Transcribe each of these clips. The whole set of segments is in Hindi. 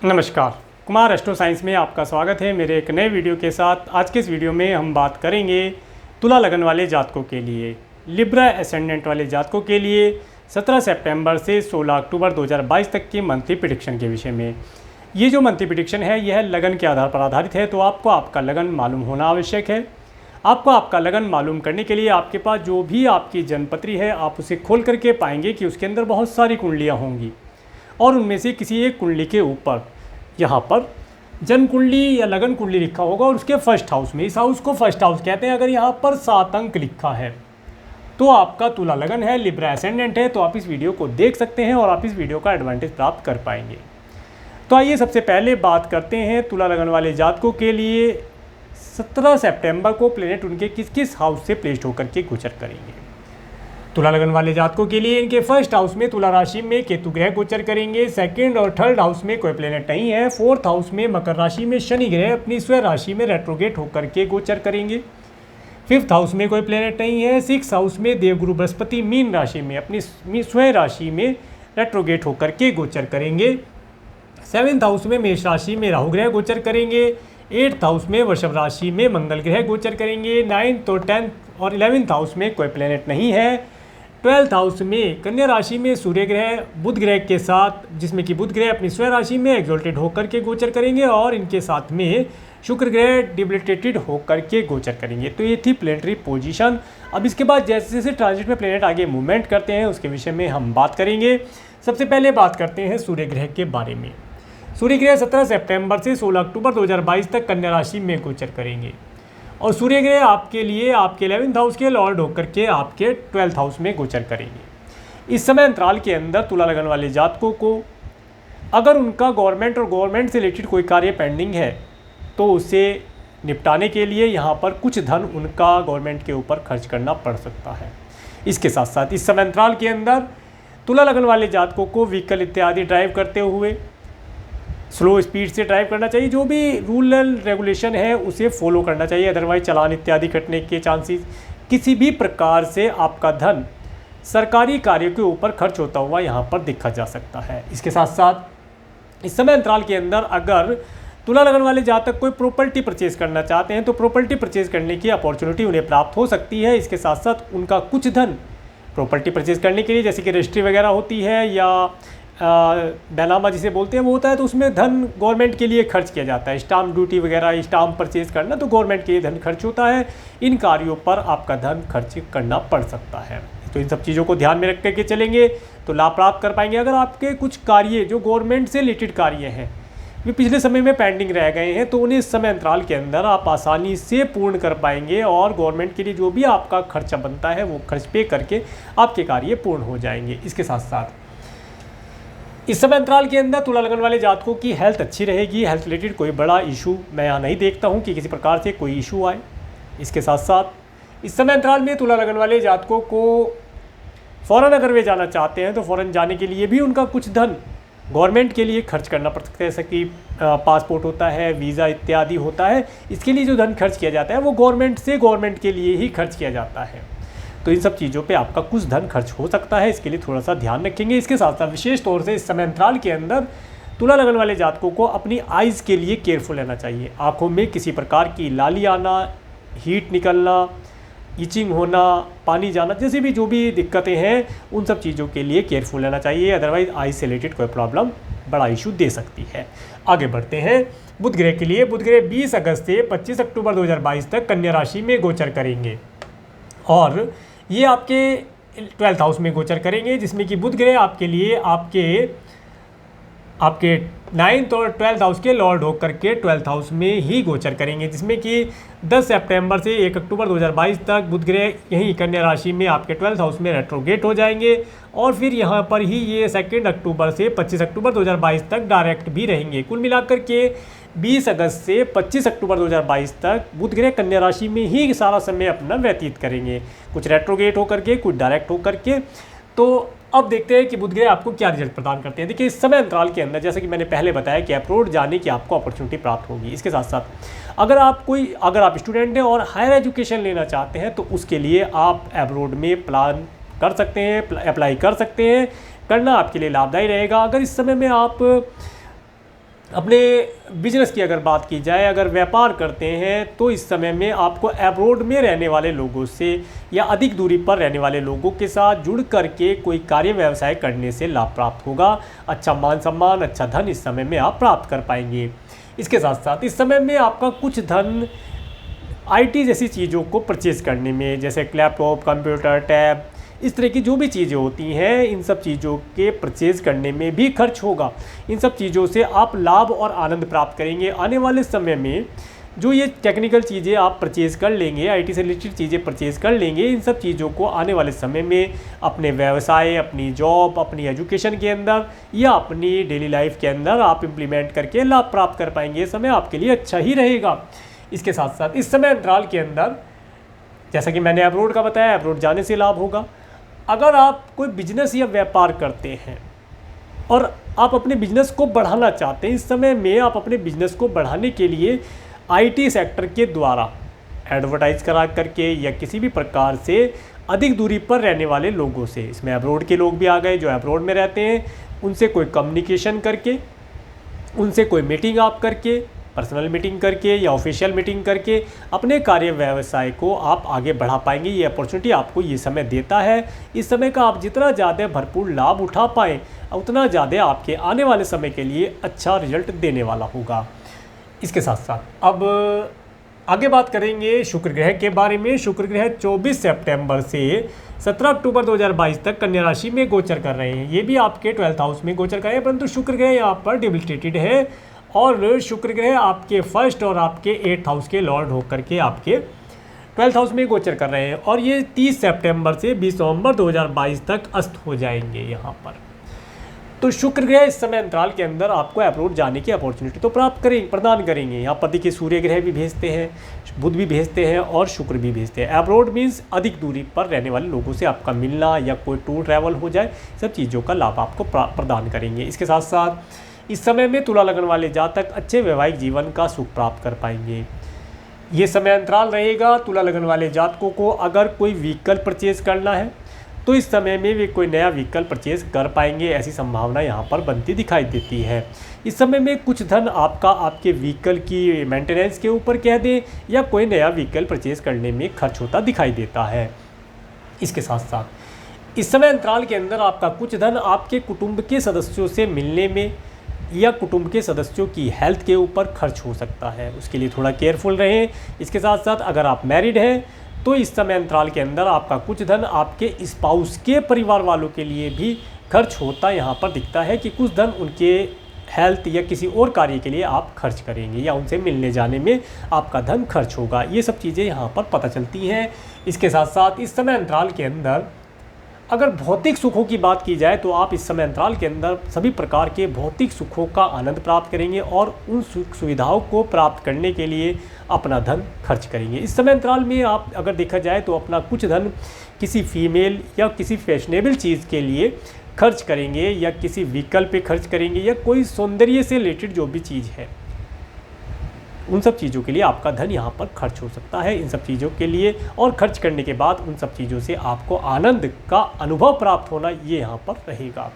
नमस्कार, कुमार एस्ट्रो साइंस में आपका स्वागत है मेरे एक नए वीडियो के साथ। आज के इस वीडियो में हम बात करेंगे तुला लगन वाले जातकों के लिए, लिब्रा एसेंडेंट वाले जातकों के लिए 17 सितंबर से 16 अक्टूबर 2022 तक की मंथली प्रेडिक्शन के विषय में। ये जो मंथली प्रेडिक्शन है यह लगन के आधार पर आधारित है, तो आपको आपका लगन मालूम होना आवश्यक है। आपको आपका लगन मालूम करने के लिए आपके पास जो भी आपकी जन्मपत्री है आप उसे खोल करके पाएंगे कि उसके अंदर बहुत सारी कुंडलियाँ होंगी और उनमें से किसी एक कुंडली के ऊपर यहाँ पर जन्म कुंडली या लगन कुंडली लिखा होगा और उसके फर्स्ट हाउस में, इस हाउस को फर्स्ट हाउस कहते हैं। अगर यहाँ पर 7 अंक लिखा है तो आपका तुला लगन है, लिब्रा एसेंडेंट है, तो आप इस वीडियो को देख सकते हैं और आप इस वीडियो का एडवांटेज प्राप्त कर पाएंगे। तो आइए सबसे पहले बात करते हैं तुला लगन वाले जातकों के लिए 17 सितंबर को प्लेनेट उनके किस किस हाउस से प्लेस्ड होकर के गोचर करेंगे। तुला लगन वाले जातकों के लिए इनके फर्स्ट हाउस में तुला राशि में केतु ग्रह गोचर करेंगे। सेकंड और थर्ड हाउस में कोई प्लेनेट नहीं है। फोर्थ हाउस में मकर राशि में शनि ग्रह अपनी स्वयं राशि में रेट्रोगेट होकर के गोचर करेंगे। फिफ्थ हाउस में कोई प्लेनेट नहीं है। सिक्स हाउस में देवगुरु बृहस्पति मीन राशि में अपनी स्वयं राशि में रेट्रोगेट होकर के गोचर करेंगे। सेवेंथ हाउस में मेष राशि में राहु ग्रह गोचर करेंगे। एट्थ हाउस में वृषभ राशि में मंगल ग्रह गोचर करेंगे। 9th और 10th और 11th हाउस में कोई प्लेनेट नहीं है। 12th हाउस में कन्या राशि में सूर्य ग्रह बुध ग्रह के साथ, जिसमें कि बुध ग्रह अपनी स्वयं राशि में एक्सोल्टेड होकर के गोचर करेंगे और इनके साथ में शुक्र ग्रह डिबिलिटेटेड होकर के गोचर करेंगे। तो ये थी प्लेनेटरी पोजीशन। अब इसके बाद जैसे जैसे ट्रांजिट में प्लेनेट आगे मूवमेंट करते हैं उसके विषय में हम बात करेंगे। सबसे पहले बात करते हैं सूर्य ग्रह के बारे में। सूर्य ग्रह 17 सितंबर से 16 अक्टूबर 2022 तक कन्या राशि में गोचर करेंगे और सूर्य ग्रह आपके लिए आपके 11th हाउस के लॉर्ड होकर के आपके 12th हाउस में गोचर करेंगे। इस समय अंतराल के अंदर तुला लगन वाले जातकों को अगर उनका गवर्नमेंट और गवर्नमेंट से रिलेटेड कोई कार्य पेंडिंग है तो उसे निपटाने के लिए यहाँ पर कुछ धन उनका गवर्नमेंट के ऊपर खर्च करना पड़ सकता है। इसके साथ साथ इस समय अंतराल के अंदर तुला लगन वाले जातकों को व्हीकल इत्यादि ड्राइव करते हुए स्लो स्पीड से ड्राइव करना चाहिए। जो भी रूल एंड रेगुलेशन है उसे फॉलो करना चाहिए, अदरवाइज चालान इत्यादि कटने के चांसेस। किसी भी प्रकार से आपका धन सरकारी कार्यों के ऊपर खर्च होता हुआ यहाँ पर देखा जा सकता है। इसके साथ साथ इस समय अंतराल के अंदर अगर तुला लगन वाले जातक कोई प्रॉपर्टी परचेज करना चाहते हैं तो प्रॉपर्टी परचेज करने की अपॉर्चुनिटी उन्हें प्राप्त हो सकती है। इसके साथ साथ उनका कुछ धन प्रॉपर्टी परचेज करने के लिए, जैसे कि रजिस्ट्री वगैरह होती है या बैनामा जिसे बोलते हैं वो होता है, तो उसमें धन गवर्नमेंट के लिए खर्च किया जाता है। स्टाम्प ड्यूटी वगैरह, स्टाम्प परचेज करना तो गवर्नमेंट के लिए धन खर्च होता है। इन कार्यों पर आपका धन खर्च करना पड़ सकता है। तो इन सब चीज़ों को ध्यान में रख करके चलेंगे तो लाभ प्राप्त कर पाएंगे। अगर आपके कुछ कार्य जो गवर्नमेंट से रिलेटेड कार्य हैं वे पिछले समय में पेंडिंग रह गए हैं तो उन्हें इस समय अंतराल के अंदर आप आसानी से पूर्ण कर पाएंगे और गवर्नमेंट के लिए जो भी आपका खर्चा बनता है वो खर्च पे करके आपके कार्य पूर्ण हो जाएंगे। इसके साथ साथ इस समय अंतराल के अंदर तुला लगन वाले जातकों की हेल्थ अच्छी रहेगी। हेल्थ रिलेटेड कोई बड़ा इशू मैं यहाँ नहीं देखता हूँ कि किसी प्रकार से कोई इशू आए। इसके साथ साथ इस समय अंतराल में तुला लगन वाले जातकों को फ़ौरन अगर वे जाना चाहते हैं तो फ़ौरन जाने के लिए भी उनका कुछ धन गवर्नमेंट के लिए खर्च करना पड़ सकता है। जैसे कि पासपोर्ट होता है, वीज़ा इत्यादि होता है, इसके लिए जो धन खर्च किया जाता है वो गवर्नमेंट से गवर्नमेंट के लिए ही खर्च किया जाता है। तो इन सब चीज़ों पे आपका कुछ धन खर्च हो सकता है, इसके लिए थोड़ा सा ध्यान रखेंगे। इसके साथ साथ विशेष तौर से इस समय अंतराल के अंदर तुला लगन वाले जातकों को अपनी आइज़ के लिए केयरफुल रहना चाहिए। आँखों में किसी प्रकार की लाली आना, हीट निकलना, इचिंग होना, पानी जाना, जैसी भी जो भी दिक्कतें हैं उन सब चीज़ों के लिए केयरफुल रहना चाहिए, अदरवाइज आइज़ से रिलेटेड कोई प्रॉब्लम बड़ा इशू दे सकती है। आगे बढ़ते हैं बुध ग्रह के लिए। बुध ग्रह 20 अगस्त से 25 अक्टूबर 2022 तक कन्या राशि में गोचर करेंगे और ये आपके 12th हाउस में गोचर करेंगे, जिसमें कि बुध ग्रह आपके लिए आपके 9th और 12th हाउस के लॉर्ड होकर के 12th हाउस में ही गोचर करेंगे, जिसमें कि 10 सितंबर से 1 अक्टूबर 2022 तक बुध ग्रह यहीं कन्या राशि में आपके 12th हाउस में रेट्रोगेट हो जाएंगे और फिर यहाँ पर ही ये 2 अक्टूबर से 25 अक्टूबर 2022 तक डायरेक्ट भी रहेंगे। कुल मिलाकर के 20 अगस्त से 25 अक्टूबर 2022 तक बुध ग्रह कन्या राशि में ही सारा समय अपना व्यतीत करेंगे, कुछ रेट्रोगेट होकर के, कुछ डायरेक्ट होकर के। तो अब देखते हैं कि बुध ग्रह आपको क्या रिजल्ट प्रदान करते हैं। देखिए इस समय अंतराल के अंदर जैसे कि मैंने पहले बताया कि अब्रॉड जाने की आपको अपॉर्चुनिटी प्राप्त होगी। इसके साथ साथ अगर आप स्टूडेंट हैं और हायर एजुकेशन लेना चाहते हैं तो उसके लिए आप अब्रॉड में प्लान कर सकते हैं, अप्लाई कर सकते हैं। करना आपके लिए लाभदायी रहेगा। अगर इस समय में आप अपने बिजनेस की अगर बात की जाए, अगर व्यापार करते हैं तो इस समय में आपको अब्रॉड में रहने वाले लोगों से या अधिक दूरी पर रहने वाले लोगों के साथ जुड़ करके कोई कार्य व्यवसाय करने से लाभ प्राप्त होगा। अच्छा मान सम्मान, अच्छा धन इस समय में आप प्राप्त कर पाएंगे। इसके साथ साथ इस समय में आपका कुछ धन आईटी जैसी चीज़ों को परचेज़ करने में, जैसे लैपटॉप, कंप्यूटर, टैब, इस तरह की जो भी चीज़ें होती हैं, इन सब चीज़ों के परचेज़ करने में भी खर्च होगा। इन सब चीज़ों से आप लाभ और आनंद प्राप्त करेंगे। आने वाले समय में जो ये टेक्निकल चीज़ें आप परचेज़ कर लेंगे, आईटी से रिलेटेड चीज़ें परचेज़ कर लेंगे, इन सब चीज़ों को आने वाले समय में अपने व्यवसाय, अपनी जॉब, अपनी एजुकेशन के अंदर या अपनी डेली लाइफ के अंदर आप इम्प्लीमेंट करके लाभ प्राप्त कर पाएंगे। ये समय आपके लिए अच्छा ही रहेगा। इसके साथ साथ इस समय अंतराल के अंदर, जैसा कि मैंने अब्रॉड का बताया, अब्रॉड जाने से लाभ होगा। अगर आप कोई बिजनेस या व्यापार करते हैं और आप अपने बिजनेस को बढ़ाना चाहते हैं, इस समय में आप अपने बिजनेस को बढ़ाने के लिए आईटी सेक्टर के द्वारा एडवर्टाइज करा करके या किसी भी प्रकार से अधिक दूरी पर रहने वाले लोगों से, इसमें अब्रॉड के लोग भी आ गए जो अब्रॉड में रहते हैं, उनसे कोई कम्युनिकेशन करके, उनसे कोई मीटिंग आप करके, पर्सनल मीटिंग करके या ऑफिशियल मीटिंग करके अपने कार्य व्यवसाय को आप आगे बढ़ा पाएंगे। ये अपॉर्चुनिटी आपको ये समय देता है। इस समय का आप जितना ज़्यादा भरपूर लाभ उठा पाएँ, उतना ज़्यादा आपके आने वाले समय के लिए अच्छा रिजल्ट देने वाला होगा। इसके साथ साथ अब आगे बात करेंगे शुक्र ग्रह के बारे में। शुक्र ग्रह 24 सितंबर से 17 अक्टूबर 2022 तक कन्या राशि में गोचर कर रहे हैं। ये भी आपके 12th हाउस में गोचर कर रहे हैं, परंतु शुक्र ग्रह यहाँ पर डिबिलिटेटेड है और शुक्र ग्रह आपके फर्स्ट और आपके 8th हाउस के लॉर्ड होकर के आपके 12th हाउस में गोचर कर रहे हैं और ये 30 सितंबर से 20 नवंबर 2022 तक अस्त हो जाएंगे यहाँ पर। तो शुक्र ग्रह इस समय अंतराल के अंदर आपको अब्रॉड जाने की अपॉर्चुनिटी तो प्रदान करेंगे। यहाँ पर देखिए सूर्य ग्रह भी भेजते हैं, बुध भी भेजते हैं और शुक्र भी भेजते हैं। अब्रॉड मीन्स अधिक दूरी पर रहने वाले लोगों से आपका मिलना या कोई टूर ट्रैवल हो जाए, सब चीज़ों का लाभ आपको प्रदान करेंगे। इसके साथ साथ इस समय में तुला लगन वाले जातक अच्छे वैवाहिक जीवन का सुख प्राप्त कर पाएंगे। ये समय अंतराल रहेगा तुला लगन वाले जातकों को अगर कोई व्हीकल परचेज करना है तो इस समय में वे कोई नया व्हीकल परचेज कर पाएंगे, ऐसी संभावना यहाँ पर बनती दिखाई देती है। इस समय में कुछ धन आपका आपके व्हीकल की मेंटेनेंस के ऊपर कह दें या कोई नया व्हीकल परचेज करने में खर्च होता दिखाई देता है। इसके साथ साथ इस समय अंतराल के अंदर आपका कुछ धन आपके कुटुंब के सदस्यों से मिलने में या कुटुंब के सदस्यों की हेल्थ के ऊपर खर्च हो सकता है, उसके लिए थोड़ा केयरफुल रहें। इसके साथ साथ अगर आप मैरिड हैं तो इस समय अंतराल के अंदर आपका कुछ धन आपके स्पाउस के परिवार वालों के लिए भी खर्च होता यहाँ पर दिखता है कि कुछ धन उनके हेल्थ या किसी और कार्य के लिए आप खर्च करेंगे या उनसे मिलने जाने में आपका धन खर्च होगा। ये सब चीज़ें यहाँ पर पता चलती हैं। इसके साथ साथ इस समय अंतराल के अंदर अगर भौतिक सुखों की बात की जाए तो आप इस समय अंतराल के अंदर सभी प्रकार के भौतिक सुखों का आनंद प्राप्त करेंगे और उन सुख सुविधाओं को प्राप्त करने के लिए अपना धन खर्च करेंगे। इस समय अंतराल में आप अगर देखा जाए तो अपना कुछ धन किसी फीमेल या किसी फैशनेबल चीज़ के लिए खर्च करेंगे या किसी व्हीकल पे खर्च करेंगे या कोई सौंदर्य से रिलेटेड जो भी चीज़ है, उन सब चीज़ों के लिए आपका धन यहाँ पर खर्च हो सकता है। इन सब चीज़ों के लिए और खर्च करने के बाद उन सब चीज़ों से आपको आनंद का अनुभव प्राप्त होना ये यहाँ पर रहेगा।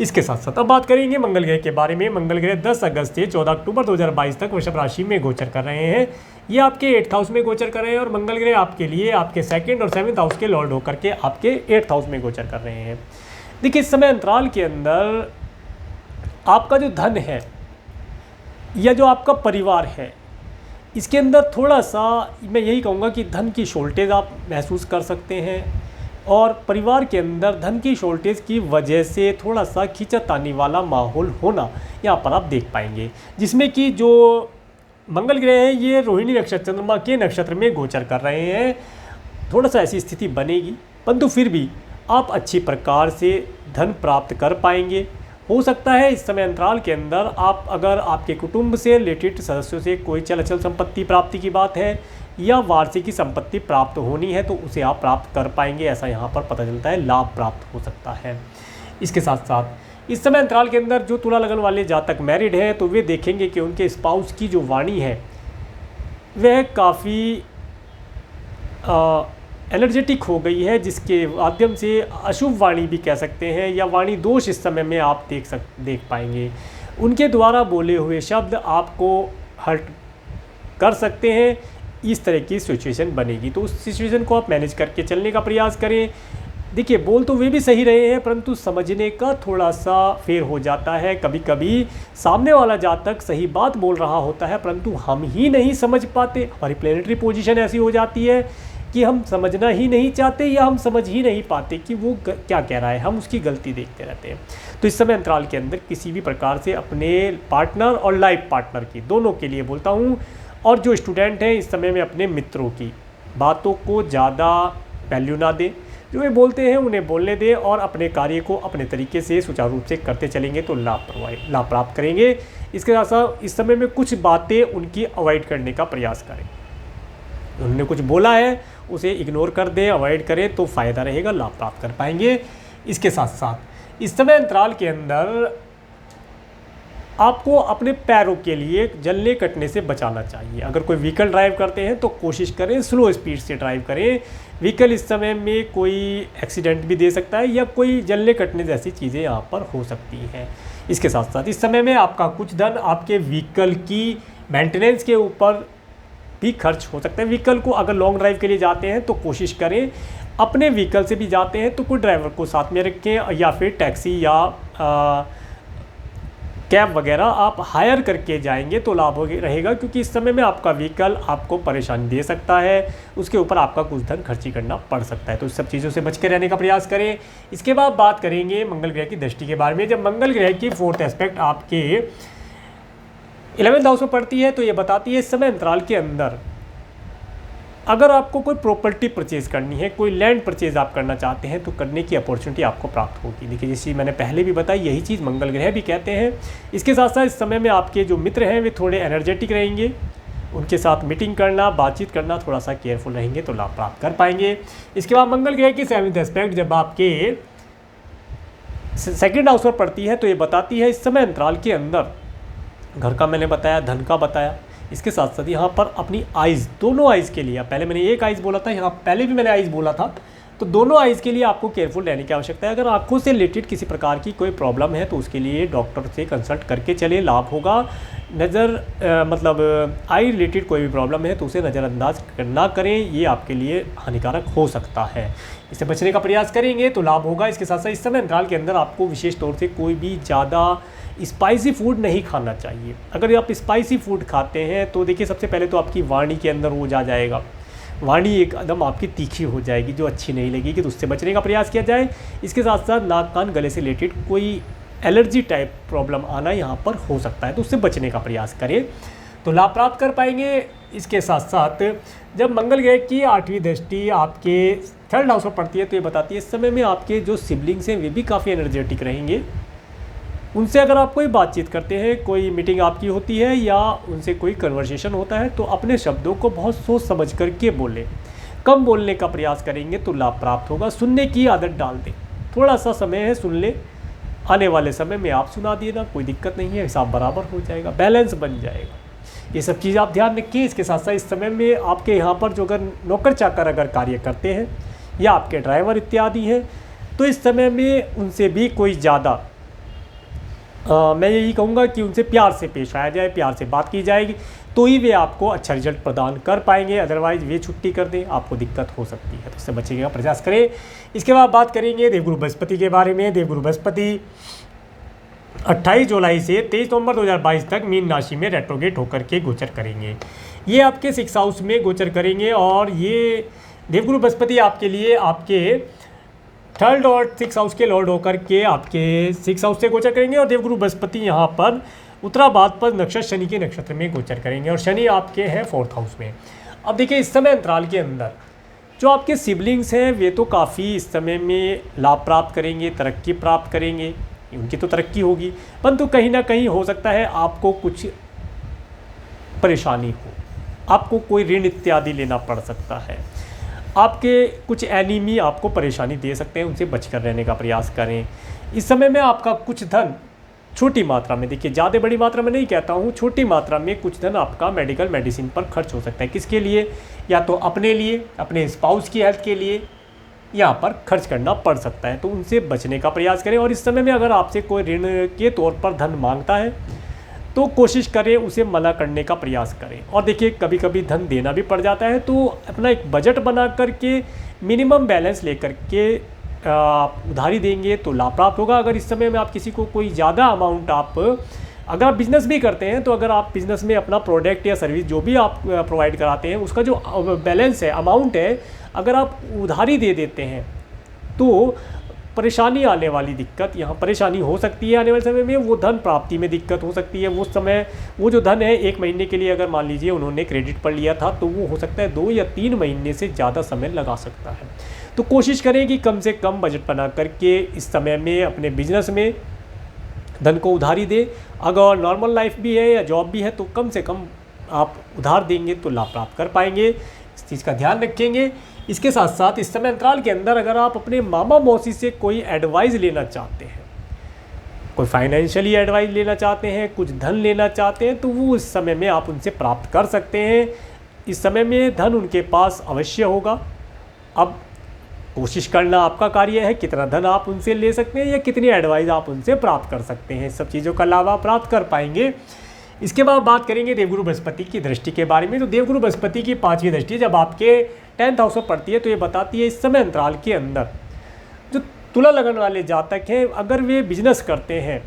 इसके साथ साथ अब बात करेंगे मंगल ग्रह के बारे में। मंगल ग्रह 10 अगस्त से 14 अक्टूबर 2022 तक वृषभ राशि में गोचर कर रहे हैं। ये आपके 8th हाउस में गोचर कर रहे हैं और मंगल ग्रह आपके लिए आपके 2nd और 7th हाउस के लॉर्ड होकर के आपके 8th हाउस में गोचर कर रहे हैं। देखिए इस समय अंतराल के अंदर आपका जो धन है या जो आपका परिवार है, इसके अंदर थोड़ा सा मैं यही कहूँगा कि धन की शॉर्टेज आप महसूस कर सकते हैं और परिवार के अंदर धन की शॉर्टेज की वजह से थोड़ा सा खींचातानी वाला माहौल होना यहाँ पर आप देख पाएंगे, जिसमें कि जो मंगल ग्रह है ये रोहिणी नक्षत्र चंद्रमा के नक्षत्र में गोचर कर रहे हैं। थोड़ा सा ऐसी स्थिति बनेगी, परंतु फिर भी आप अच्छी प्रकार से धन प्राप्त कर पाएंगे। हो सकता है इस समय अंतराल के अंदर आप अगर आपके कुटुंब से रिलेटेड सदस्यों से कोई चल अचल संपत्ति प्राप्ति की बात है या वार्षिकी संपत्ति प्राप्त होनी है तो उसे आप प्राप्त कर पाएंगे, ऐसा यहाँ पर पता चलता है, लाभ प्राप्त हो सकता है। इसके साथ साथ इस समय अंतराल के अंदर जो तुला लगन वाले जातक मैरिड हैं तो वे देखेंगे कि उनके स्पाउस की जो वाणी है वह काफ़ी एनर्जेटिक हो गई है, जिसके माध्यम से अशुभ वाणी भी कह सकते हैं या वाणी दोष इस समय में आप देख पाएंगे। उनके द्वारा बोले हुए शब्द आपको हर्ट कर सकते हैं। इस तरह की सिचुएशन बनेगी, तो उस सिचुएशन को आप मैनेज करके चलने का प्रयास करें। देखिए, बोल तो वे भी सही रहे हैं, परंतु समझने का थोड़ा सा फेर हो जाता है। कभी कभी सामने वाला जातक सही बात बोल रहा होता है, परंतु हम ही नहीं समझ पाते। हमारी प्लेनेटरी पोजीशन ऐसी हो जाती है कि हम समझना ही नहीं चाहते, या हम समझ ही नहीं पाते कि वो क्या कह रहा है, हम उसकी गलती देखते रहते हैं। तो इस समय अंतराल के अंदर किसी भी प्रकार से अपने पार्टनर और लाइफ पार्टनर की, दोनों के लिए बोलता हूँ, और जो स्टूडेंट हैं इस समय में अपने मित्रों की बातों को ज़्यादा वैल्यू ना दें। जो वे बोलते हैं उन्हें बोलने दें, और अपने कार्य को अपने तरीके से सुचारू रूप से करते चलेंगे तो लाभ प्राप्त करेंगे। इसके साथ साथ इस समय में कुछ बातें उनकी अवॉइड करने का प्रयास करें। उन्होंने कुछ बोला है उसे इग्नोर कर दें, अवॉइड करें, तो फ़ायदा रहेगा, लाभ प्राप्त कर पाएंगे। इसके साथ साथ इस समय अंतराल के अंदर आपको अपने पैरों के लिए जलने कटने से बचाना चाहिए। अगर कोई व्हीकल ड्राइव करते हैं तो कोशिश करें स्लो स्पीड से ड्राइव करें। व्हीकल इस समय में कोई एक्सीडेंट भी दे सकता है, या कोई जलने कटने जैसी चीज़ें यहाँ पर हो सकती हैं। इसके साथ साथ इस समय में आपका कुछ धन आपके व्हीकल की मेंटेनेंस के ऊपर भी खर्च हो सकता है। व्हीकल को अगर लॉन्ग ड्राइव के लिए जाते हैं तो कोशिश करें, अपने व्हीकल से भी जाते हैं तो कोई ड्राइवर को साथ में रखें, या फिर टैक्सी या कैब वगैरह आप हायर करके जाएंगे तो लाभ रहेगा, क्योंकि इस समय में आपका व्हीकल आपको परेशानी दे सकता है, उसके ऊपर आपका कुछ धन खर्ची करना पड़ सकता है। तो इस सब चीज़ों से बच के रहने का प्रयास करें। इसके बाद बात करेंगे मंगल ग्रह की दृष्टि के बारे में। जब मंगल ग्रह की 4th एस्पेक्ट आपके 11th हाउस में पड़ती है तो ये बताती है इस समय अंतराल के अंदर अगर आपको कोई प्रॉपर्टी परचेज करनी है, कोई लैंड परचेज आप करना चाहते हैं, तो करने की अपॉर्चुनिटी आपको प्राप्त होगी। देखिए, जैसे मैंने पहले भी बताई, यही चीज़ मंगल ग्रह भी कहते हैं। इसके साथ साथ इस समय में आपके जो मित्र हैं वे थोड़े एनर्जेटिक रहेंगे, उनके साथ मीटिंग करना, बातचीत करना, थोड़ा सा केयरफुल रहेंगे तो लाभ प्राप्त कर पाएंगे। इसके बाद मंगल ग्रह की 7th एस्पेक्ट जब आपके 2nd हाउस पर पड़ती है तो ये बताती है इस समय अंतराल के अंदर घर का मैंने बताया, धन का बताया। इसके साथ साथ यहाँ पर अपनी आइज़, दोनों आइज़ के लिए, पहले मैंने एक आइज़ बोला था, यहाँ पहले भी मैंने आइज़ बोला था, तो दोनों आइज़ के लिए आपको केयरफुल रहने की आवश्यकता है। अगर आँखों से रिलेटेड किसी प्रकार की कोई प्रॉब्लम है तो उसके लिए डॉक्टर से कंसल्ट करके चले, लाभ होगा। मतलब आई रिलेटेड कोई भी प्रॉब्लम है तो उसे नज़रअंदाज ना करें, ये आपके लिए हानिकारक हो सकता है। इससे बचने का प्रयास करेंगे तो लाभ होगा। इसके साथ साथ इस समय अंतराल के अंदर आपको विशेष तौर से कोई भी ज़्यादा स्पाइसी फूड नहीं खाना चाहिए। अगर आप स्पाइसी फूड खाते हैं तो देखिए, सबसे पहले तो आपकी वाणी के अंदर वो जा जाएगा, वाणी एकदम आपकी तीखी हो जाएगी जो अच्छी नहीं लगेगी, तो उससे बचने का प्रयास किया जाए। इसके साथ साथ नाक कान गले से रिलेटेड कोई एलर्जी टाइप प्रॉब्लम आना यहाँ पर हो सकता है, तो उससे बचने का प्रयास करें तो लाभ प्राप्त कर पाएंगे। इसके साथ साथ जब मंगल ग्रह की 8वीं दृष्टि आपके 3rd हाउस पर पड़ती है तो ये बताती है इस समय में आपके जो सिबलिंग्स हैं वे भी काफ़ी एनर्जेटिक रहेंगे। उनसे अगर आप कोई बातचीत करते हैं, कोई मीटिंग आपकी होती है या उनसे कोई कन्वर्सेशन होता है, तो अपने शब्दों को बहुत सोच समझ करके बोलें। कम बोलने का प्रयास करेंगे तो लाभ प्राप्त होगा। सुनने की आदत डाल दें, थोड़ा सा समय है सुन लें, आने वाले समय में आप सुना दिए ना, कोई दिक्कत नहीं है, हिसाब बराबर हो जाएगा, बैलेंस बन जाएगा। ये सब चीज़ आप ध्यान रखिए। इसके साथ साथ इस समय में आपके यहाँ पर जो अगर नौकर चाकर अगर कार्य करते हैं या आपके ड्राइवर इत्यादि हैं, तो इस समय में उनसे भी कोई ज़्यादा मैं यही कहूँगा कि उनसे प्यार से पेश आया जाए, प्यार से बात की जाएगी तो ही वे आपको अच्छा रिजल्ट प्रदान कर पाएंगे। अदरवाइज वे छुट्टी कर दें, आपको दिक्कत हो सकती है, तो इससे बचने का प्रयास करें। इसके बाद बात करेंगे देवगुरु बृहस्पति के बारे में। देवगुरु बृहस्पति 28 जुलाई से 23 नवंबर 2022 तक मीन राशि में रेट्रोगेट होकर के गोचर करेंगे। ये आपके 6th हाउस में गोचर करेंगे, और ये देवगुरु बृहस्पति आपके लिए आपके 3rd और 6th हाउस के लॉर्ड होकर के आपके 6th हाउस से गोचर करेंगे। और देवगुरु बृहस्पति यहाँ पर उत्तराभाद्र पर नक्षत्र शनि के नक्षत्र में गोचर करेंगे, और शनि आपके हैं 4th हाउस में। अब देखिए, इस समय अंतराल के अंदर जो आपके सिबलिंग्स हैं वे तो काफ़ी इस समय में लाभ प्राप्त करेंगे, तरक्की प्राप्त करेंगे, उनकी तो तरक्की होगी, परंतु कहीं ना कहीं हो सकता है आपको कुछ परेशानी हो, आपको कोई ऋण इत्यादि लेना पड़ सकता है, आपके कुछ एनिमी आपको परेशानी दे सकते हैं, उनसे बचकर रहने का प्रयास करें। इस समय में आपका कुछ धन छोटी मात्रा में, देखिए ज़्यादा बड़ी मात्रा में नहीं कहता हूँ, छोटी मात्रा में कुछ धन आपका मेडिकल मेडिसिन पर खर्च हो सकता है। किसके लिए? या तो अपने लिए, अपने स्पाउस की हेल्थ के लिए, यहाँ पर खर्च करना पड़ सकता है, तो उनसे बचने का प्रयास करें। और इस समय में अगर आपसे कोई ऋण के तौर पर धन मांगता है तो कोशिश करें उसे मना करने का प्रयास करें। और देखिए कभी कभी धन देना भी पड़ जाता है, तो अपना एक बजट बना करके मिनिमम बैलेंस लेकर के उधारी देंगे तो लाभ प्राप्त होगा। अगर इस समय में आप किसी को कोई ज़्यादा अमाउंट अगर आप बिज़नेस भी करते हैं, तो अगर आप बिज़नेस में अपना प्रोडक्ट या सर्विस जो भी आप प्रोवाइड कराते हैं उसका जो बैलेंस है, अमाउंट है, अगर आप उधारी दे देते हैं तो परेशानी आने वाली दिक्कत यहाँ परेशानी हो सकती है। आने वाले समय में वो धन प्राप्ति में दिक्कत हो सकती है। वो समय वो जो धन है 1 महीने के लिए अगर मान लीजिए उन्होंने क्रेडिट पर लिया था, तो वो हो सकता है 2 या 3 महीने से ज़्यादा समय लगा सकता है। तो कोशिश करें कि कम से कम बजट बना करके इस समय में अपने बिजनेस में धन को उधारी दे। अगर नॉर्मल लाइफ भी है या जॉब भी है तो कम से कम आप उधार देंगे तो लाभ प्राप्त कर पाएंगे। इस चीज़ का ध्यान रखेंगे। इसके साथ साथ इस समय अंतराल के अंदर अगर आप अपने मामा मौसी से कोई एडवाइस लेना चाहते हैं, कोई फाइनेंशियली एडवाइस लेना चाहते हैं, कुछ धन लेना चाहते हैं, तो वो इस समय में आप उनसे प्राप्त कर सकते हैं। इस समय में धन उनके पास अवश्य होगा। अब कोशिश करना आपका कार्य है, कितना धन आप उनसे ले सकते हैं या कितनी एडवाइस आप उनसे प्राप्त कर सकते हैं। सब चीज़ों का लाभ आप प्राप्त कर पाएंगे। इसके बाद बात करेंगे देवगुरु बृहस्पति की दृष्टि के बारे में। तो देवगुरु बृहस्पति की 5वीं दृष्टि जब आपके 10th हाउस पर पड़ती है तो ये बताती है इस समय अंतराल के अंदर जो तुला लगन वाले जातक हैं, अगर वे बिजनेस करते हैं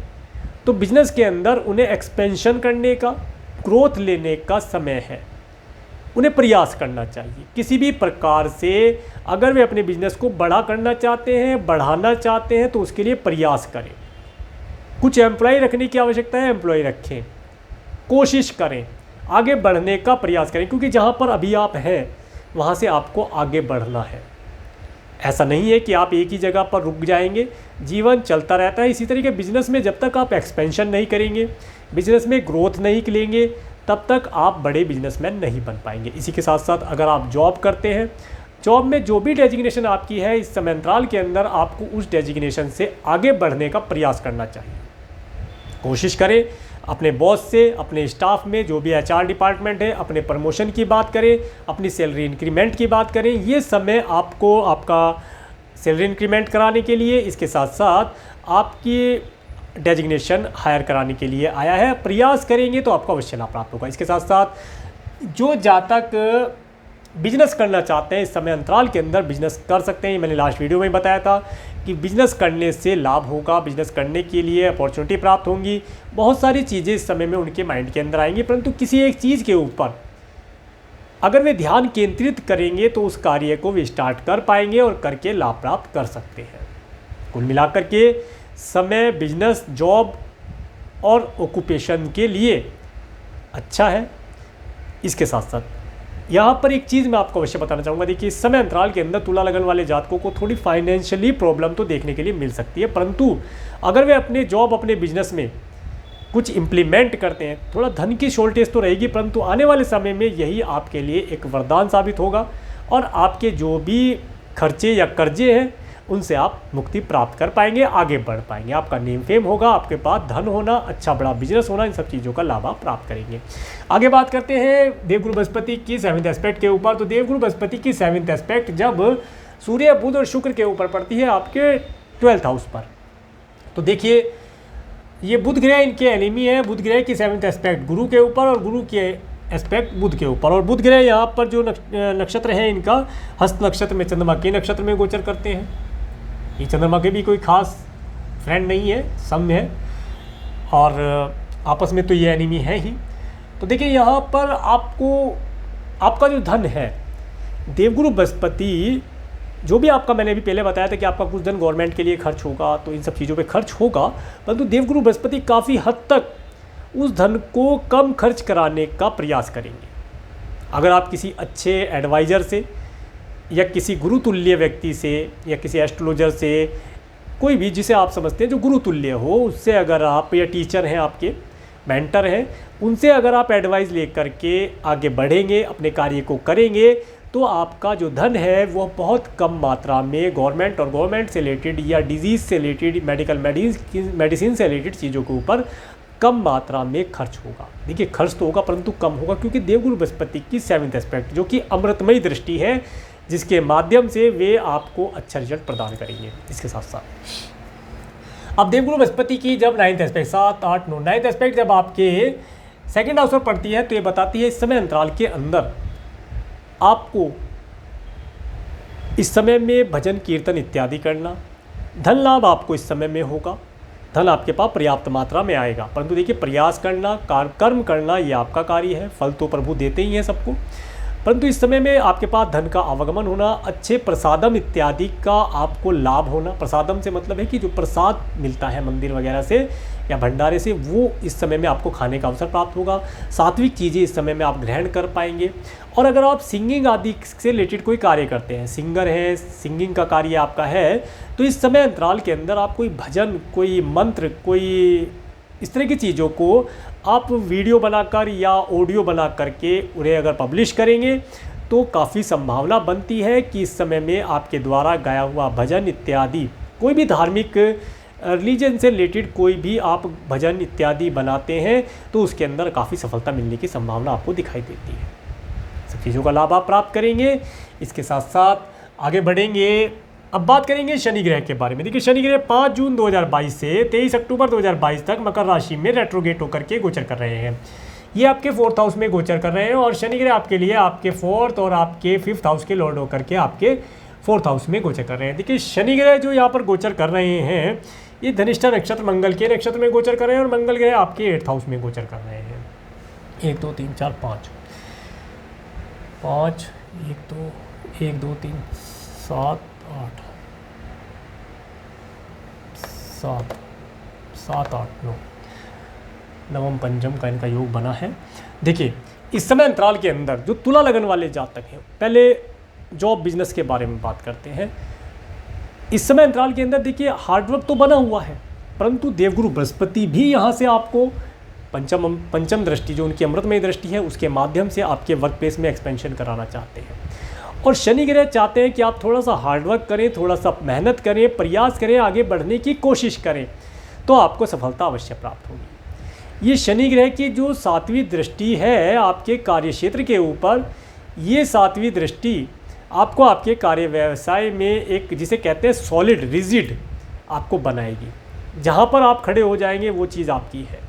तो बिजनेस के अंदर उन्हें एक्सपेंशन करने का, ग्रोथ लेने का समय है। उन्हें प्रयास करना चाहिए किसी भी प्रकार से। अगर वे अपने बिजनेस को बड़ा करना चाहते हैं, बढ़ाना चाहते हैं, तो उसके लिए प्रयास करें। कुछ एम्प्लॉय रखने की आवश्यकता है, एम्प्लॉय रखें, कोशिश करें, आगे बढ़ने का प्रयास करें, क्योंकि जहाँ पर अभी आप हैं वहाँ से आपको आगे बढ़ना है। ऐसा नहीं है कि आप एक ही जगह पर रुक जाएंगे, जीवन चलता रहता है। इसी तरीके बिजनेस में जब तक आप एक्सपेंशन नहीं करेंगे, बिजनेस में ग्रोथ नहीं लेंगे, तब तक आप बड़े बिजनेसमैन नहीं बन पाएंगे। इसी के साथ साथ अगर आप जॉब करते हैं, जॉब में जो भी डेजिग्नेशन आपकी है, इस समय अंतराल के अंदर आपको उस डेजिग्नेशन से आगे बढ़ने का प्रयास करना चाहिए। कोशिश करें अपने बॉस से, अपने स्टाफ में जो भी HR डिपार्टमेंट है, अपने प्रमोशन की बात करें, अपनी सैलरी इंक्रीमेंट की बात करें। ये समय आपको आपका सैलरी इंक्रीमेंट कराने के लिए, इसके साथ साथ आपकी डेजिग्नेशन हायर कराने के लिए आया है। प्रयास करेंगे तो आपको अवश्य लाभ प्राप्त होगा। इसके साथ साथ जो जातक बिजनेस करना चाहते हैं, इस समय अंतराल के अंदर बिजनेस कर सकते हैं। मैंने लास्ट वीडियो में बताया था कि बिजनेस करने से लाभ होगा, बिजनेस करने के लिए अपॉर्चुनिटी प्राप्त होंगी, बहुत सारी चीज़ें इस समय में उनके माइंड के अंदर आएंगी। परंतु किसी एक चीज़ के ऊपर अगर वे ध्यान केंद्रित करेंगे तो उस कार्य को वे स्टार्ट कर पाएंगे और करके लाभ प्राप्त कर सकते हैं। कुल मिलाकर के समय बिजनेस, जॉब और ऑक्यूपेशन के लिए अच्छा है। इसके साथ साथ यहाँ पर एक चीज़ मैं आपको अवश्य बताना चाहूँगा। देखिए इस समय अंतराल के अंदर तुला लगन वाले जातकों को थोड़ी फाइनेंशियली प्रॉब्लम तो देखने के लिए मिल सकती है, परंतु अगर वे अपने जॉब, अपने बिजनेस में कुछ इम्प्लीमेंट करते हैं, थोड़ा धन की शॉर्टेज तो रहेगी, परंतु आने वाले समय में यही आपके लिए एक वरदान साबित होगा और आपके जो भी खर्चे या कर्जे हैं उनसे आप मुक्ति प्राप्त कर पाएंगे, आगे बढ़ पाएंगे। आपका नेम फेम होगा, आपके पास धन होना, अच्छा बड़ा बिजनेस होना, इन सब चीज़ों का लाभ आप प्राप्त करेंगे। आगे बात करते हैं देवगुरु बृहस्पति की 7th एस्पेक्ट के ऊपर। तो देवगुरु बृहस्पति की 7th एस्पेक्ट जब सूर्य, बुध और शुक्र के ऊपर पड़ती है आपके 12th हाउस पर, तो देखिए ये बुध ग्रह इनके एनिमी है। बुध ग्रह की 7th एस्पेक्ट गुरु के ऊपर और गुरु के एस्पेक्ट बुध के ऊपर। और बुध ग्रह यहाँ पर जो नक्षत्र है इनका हस्त नक्षत्र में, चंद्रमा के नक्षत्र में गोचर करते हैं। ये चंद्रमा के भी कोई खास फ्रेंड नहीं है, सम है और आपस में तो ये एनिमी है ही। तो देखिए यहाँ पर आपको आपका जो धन है, देवगुरु बृहस्पति जो भी आपका, मैंने अभी पहले बताया था कि आपका कुछ धन गवर्नमेंट के लिए खर्च होगा, तो इन सब चीज़ों पे खर्च होगा, परंतु देवगुरु बृहस्पति काफ़ी हद तक उस धन को कम खर्च कराने का प्रयास करेंगे। अगर आप किसी अच्छे एडवाइज़र से या किसी गुरुतुल्य व्यक्ति से या किसी एस्ट्रोलॉजर से, कोई भी जिसे आप समझते हैं जो गुरुतुल्य हो, उससे अगर आप, या टीचर हैं आपके, मेंटर हैं, उनसे अगर आप एडवाइस लेकर के आगे बढ़ेंगे, अपने कार्य को करेंगे, तो आपका जो धन है वो बहुत कम मात्रा में गवर्नमेंट और गवर्नमेंट से रिलेटेड या डिजीज़ से रिलेटेड, मेडिसिन से रिलेटेड चीज़ों के ऊपर कम मात्रा में खर्च होगा। देखिए खर्च तो होगा परंतु कम होगा, क्योंकि देवगुरु बृहस्पति की 7th एस्पेक्ट जो कि अमृतमयी दृष्टि है, जिसके माध्यम से वे आपको अच्छा रिजल्ट प्रदान करेंगे। इसके साथ साथ अब देवगुरु बृहस्पति की जब 9th एस्पेक्ट 7, 8, 9 9th एस्पेक्ट जब आपके सेकंड हाउस पर पड़ती है तो ये बताती है इस समय अंतराल के अंदर आपको इस समय में भजन कीर्तन इत्यादि करना, धन लाभ आपको इस समय में होगा, धन आपके पास पर्याप्त मात्रा में आएगा। परंतु देखिए प्रयास करना, कर्म करना ये आपका कार्य है, फल तो प्रभु देते ही हैं सबको। परंतु इस समय में आपके पास धन का आवागमन होना, अच्छे प्रसादम इत्यादि का आपको लाभ होना। प्रसादम से मतलब है कि जो प्रसाद मिलता है मंदिर वगैरह से या भंडारे से, वो इस समय में आपको खाने का अवसर प्राप्त होगा। सात्विक चीज़ें इस समय में आप ग्रहण कर पाएंगे। और अगर आप सिंगिंग आदि से रिलेटेड कोई कार्य करते हैं, सिंगर है, सिंगिंग का कार्य आपका है, तो इस समय अंतराल के अंदर आप कोई भजन, कोई मंत्र, कोई इस तरह की चीज़ों को आप वीडियो बनाकर या ऑडियो बना करके उन्हें अगर पब्लिश करेंगे तो काफ़ी संभावना बनती है कि इस समय में आपके द्वारा गाया हुआ भजन इत्यादि, कोई भी धार्मिक रिलीजन से रिलेटेड कोई भी आप भजन इत्यादि बनाते हैं तो उसके अंदर काफ़ी सफलता मिलने की संभावना आपको दिखाई देती है। सब चीज़ों का लाभ आप प्राप्त करेंगे। इसके साथ साथ आगे बढ़ेंगे, अब बात करेंगे शनि ग्रह के बारे में। देखिए शनि ग्रह 5 जून 2022 से 23 अक्टूबर 2022 तक मकर राशि में रेट्रोगेट होकर के गोचर कर रहे हैं। ये आपके 4th हाउस में गोचर कर रहे हैं और शनि ग्रह आपके लिए आपके 4th और आपके 5th हाउस के लॉर्ड होकर के आपके 4th हाउस में गोचर कर रहे हैं। देखिए शनि ग्रह जो यहाँ पर गोचर कर रहे हैं ये धनिष्ठा नक्षत्र मंगल के नक्षत्र में गोचर कर रहे हैं और मंगल ग्रह आपके 8th हाउस में गोचर कर रहे हैं। 1 2 3 4 5 5 1 2 3 7 8 7 7 8 9 नवम पंचम का इनका योग बना है। देखिए इस समय अंतराल के अंदर जो तुला लगन वाले जातक हैं, पहले जॉब बिजनेस के बारे में बात करते हैं। इस समय अंतराल के अंदर देखिए हार्डवर्क तो बना हुआ है, परंतु देवगुरु बृहस्पति भी यहाँ से आपको पंचम दृष्टि, जो उनकी अमृतमय दृष्टि है, उसके माध्यम से आपके वर्क प्लेस में एक्सपेंशन कराना चाहते हैं। और शनि ग्रह चाहते हैं कि आप थोड़ा सा हार्डवर्क करें, थोड़ा सा मेहनत करें, प्रयास करें, आगे बढ़ने की कोशिश करें तो आपको सफलता अवश्य प्राप्त होगी। ये शनि ग्रह की जो 7वीं दृष्टि है आपके कार्यक्षेत्र के ऊपर, ये 7वीं दृष्टि आपको आपके कार्य व्यवसाय में एक जिसे कहते हैं सॉलिड रिजिड आपको बनाएगी। जहाँ पर आप खड़े हो जाएंगे वो चीज़ आपकी है,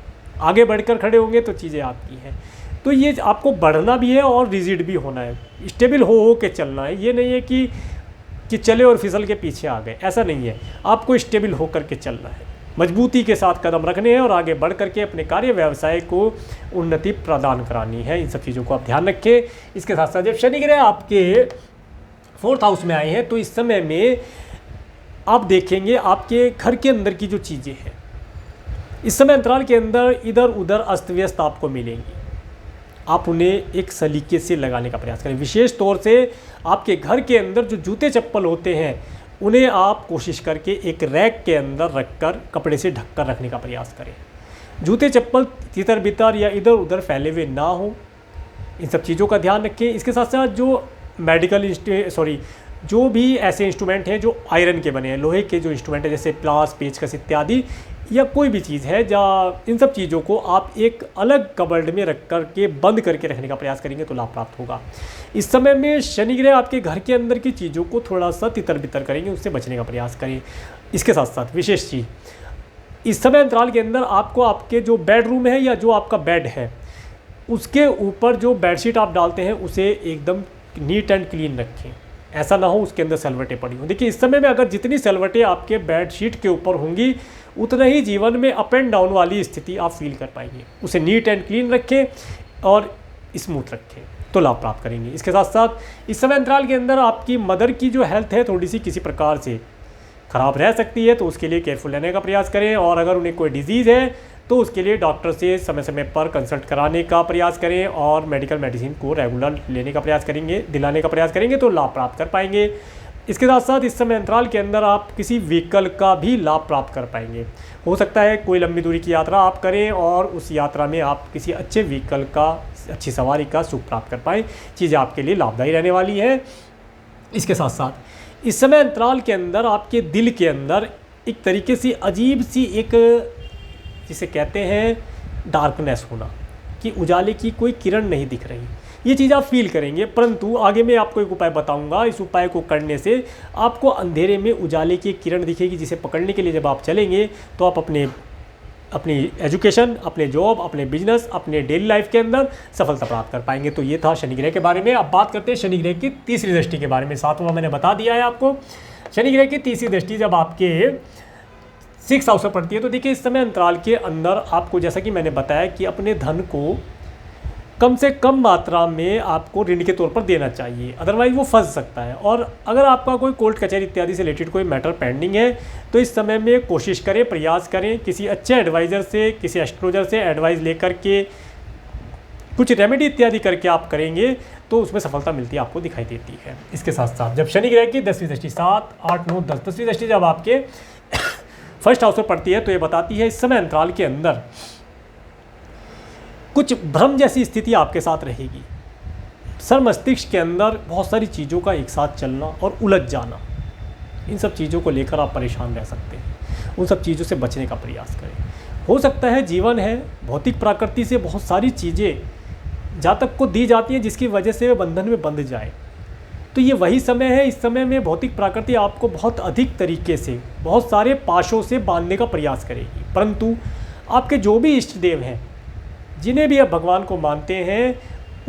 आगे बढ़कर खड़े होंगे तो चीज़ें आपकी हैं। तो ये आपको बढ़ना भी है और रिजिड भी होना है, स्टेबल हो के चलना है। ये नहीं है कि चले और फिसल के पीछे आ गए, ऐसा नहीं है। आपको स्टेबल हो करके चलना है, मजबूती के साथ कदम रखने हैं और आगे बढ़ करके अपने कार्य व्यवसाय को उन्नति प्रदान करानी है। इन सब चीज़ों को आप ध्यान रखें। इसके साथ साथ जब शनि ग्रह आपके 4th हाउस में आए हैं तो इस समय में आप देखेंगे आपके घर के अंदर की जो चीज़ें हैं इस समय अंतराल के अंदर इधर उधर अस्त व्यस्त आपको मिलेंगी। आप उन्हें एक सलीके से लगाने का प्रयास करें। विशेष तौर से आपके घर के अंदर जो जूते चप्पल होते हैं उन्हें आप कोशिश करके एक रैक के अंदर रखकर कपड़े से ढककर रखने का प्रयास करें। जूते चप्पल तितर बितर या इधर उधर फैले हुए ना हो, इन सब चीज़ों का ध्यान रखें। इसके साथ साथ जो जो भी ऐसे इंस्ट्रूमेंट हैं जो आयरन के बने हैं, लोहे के जो इंस्ट्रूमेंट हैं जैसे प्लास, पेचकस इत्यादि, या कोई भी चीज़ है जहाँ इन सब चीज़ों को आप एक अलग कबर्ड में रख कर के बंद करके रखने का प्रयास करेंगे तो लाभ प्राप्त होगा। इस समय में शनि ग्रह आपके घर के अंदर की चीज़ों को थोड़ा सा तितर बितर करेंगे, उससे बचने का प्रयास करें। इसके साथ साथ विशेष चीज़, इस समय अंतराल के अंदर आपको आपके जो बेडरूम है या जो आपका बेड है उसके ऊपर जो बेडशीट आप डालते हैं उसे एकदम नीट एंड क्लीन रखें। ऐसा ना हो उसके अंदर सलवटें पड़ी हों। देखिए इस समय में अगर जितनी सलवटें आपके बेडशीट के ऊपर होंगी उतना ही जीवन में अप एंड डाउन वाली स्थिति आप फील कर पाएंगे। उसे नीट एंड क्लीन रखें और स्मूथ रखें तो लाभ प्राप्त करेंगे। इसके साथ साथ इस समय अंतराल के अंदर आपकी मदर की जो हेल्थ है थोड़ी सी किसी प्रकार से ख़राब रह सकती है, तो उसके लिए केयरफुल रहने का प्रयास करें। और अगर उन्हें कोई डिजीज़ है तो उसके लिए डॉक्टर से समय समय पर कंसल्ट कराने का प्रयास करें और मेडिकल मेडिसिन को रेगुलर लेने का प्रयास करेंगे, दिलाने का प्रयास करेंगे तो लाभ प्राप्त कर पाएंगे। इसके साथ साथ इस समय अंतराल के अंदर आप किसी व्हीकल का भी लाभ प्राप्त कर पाएंगे। हो सकता है कोई लंबी दूरी की यात्रा आप करें और उस यात्रा में आप किसी अच्छे व्हीकल का, अच्छी सवारी का सुख प्राप्त कर पाएँ। चीज़ें आपके लिए लाभदायी रहने वाली है। इसके साथ साथ इस समय अंतराल के अंदर आपके दिल के अंदर एक तरीके से अजीब सी एक जिसे कहते हैं डार्कनेस होना, कि उजाले की कोई किरण नहीं दिख रही, ये चीज़ आप फील करेंगे। परंतु आगे मैं आपको एक उपाय बताऊंगा, इस उपाय को करने से आपको अंधेरे में उजाले की एक किरण दिखेगी, जिसे पकड़ने के लिए जब आप चलेंगे तो आप अपनी एजुकेशन, अपने जॉब, अपने बिजनेस, अपने डेली लाइफ के अंदर सफलता प्राप्त कर पाएंगे। तो ये था शनि ग्रह के बारे में। अब बात करते हैं शनि ग्रह की तीसरी दृष्टि के बारे में। सातवां मैंने बता दिया है आपको। शनि ग्रह की तीसरी दृष्टि जब आपके 6 हाउस पर पड़ती है तो देखिए इस समय अंतराल के अंदर आपको, जैसा कि मैंने बताया, कि अपने धन को कम से कम मात्रा में आपको ऋण के तौर पर देना चाहिए, अदरवाइज वो फंस सकता है। और अगर आपका कोई कोर्ट कचहरी इत्यादि से रिलेटेड कोई मैटर पेंडिंग है तो इस समय में कोशिश करें, प्रयास करें, किसी अच्छे एडवाइज़र से, किसी एस्ट्रोलॉजर से एडवाइस लेकर के कुछ रेमेडी इत्यादि करके आप करेंगे तो उसमें सफलता मिलती है, आपको दिखाई देती है। इसके साथ साथ जब शनि ग्रह की 10वीं दृष्टि 7, 8, 9, 10वीं दृष्टि जब आपके फर्स्ट हाउस पर पड़ती है तो ये बताती है इस समय अंतराल के अंदर कुछ भ्रम जैसी स्थिति आपके साथ रहेगी। सर मस्तिष्क के अंदर बहुत सारी चीज़ों का एक साथ चलना और उलझ जाना, इन सब चीज़ों को लेकर आप परेशान रह सकते हैं। उन सब चीज़ों से बचने का प्रयास करें। हो सकता है जीवन है, भौतिक प्रकृति से बहुत सारी चीज़ें जातक को दी जाती हैं जिसकी वजह से वे बंधन में बंध जाए। तो ये वही समय है, इस समय में भौतिक प्रकृति आपको बहुत अधिक तरीके से बहुत सारे पाशों से बांधने का प्रयास करेगी। परंतु आपके जो भी इष्ट देव हैं, जिन्हें भी आप भगवान को मानते हैं,